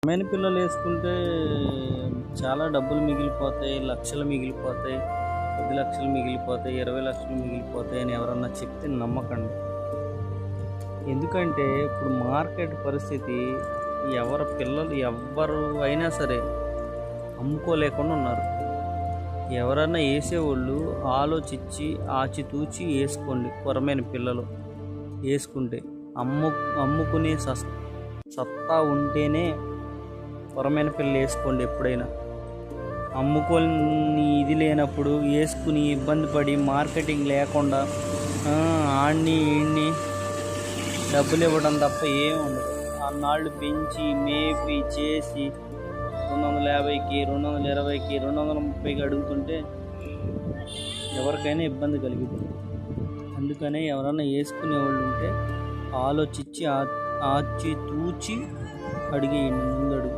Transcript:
అమ్మాయిన పిల్లలు వేసుకుంటే చాలా డబ్బులు మిగిలిపోతాయి, లక్షలు మిగిలిపోతాయి, 10 లక్షలు మిగిలిపోతాయి, 20 లక్షలు మిగిలిపోతాయి అని ఎవరన్నా చెప్తే నమ్మకండి. ఎందుకంటే ఇప్పుడు మార్కెట్ పరిస్థితి ఎవరి పిల్లలు ఎవ్వరు అయినా సరే అమ్ముకోలేకుండా ఉన్నారు. ఎవరన్నా వేసేవాళ్ళు ఆలోచించి ఆచితూచి వేసుకోండి. కొరమైన పిల్లలు వేసుకుంటే అమ్ముకునే సత్తా ఉంటేనే కొరమైన పిల్లలు వేసుకోండి. ఎప్పుడైనా అమ్ముకొని ఇది లేనప్పుడు వేసుకుని ఇబ్బంది పడి మార్కెటింగ్ లేకుండా ఆడిని ఈడిని డబ్బులు ఇవ్వడం తప్ప ఏమి ఉండదు. అన్నాళ్ళు పెంచి మేపి చేసి 250కి 220కి 230కి అడుగుతుంటే ఎవరికైనా ఇబ్బంది కలిగిపోతుంది. అందుకనే ఎవరైనా వేసుకునే వాళ్ళు ఉంటే ఆలోచించి ఆచి తూచి అడిగేయండి ముందు అడుగు.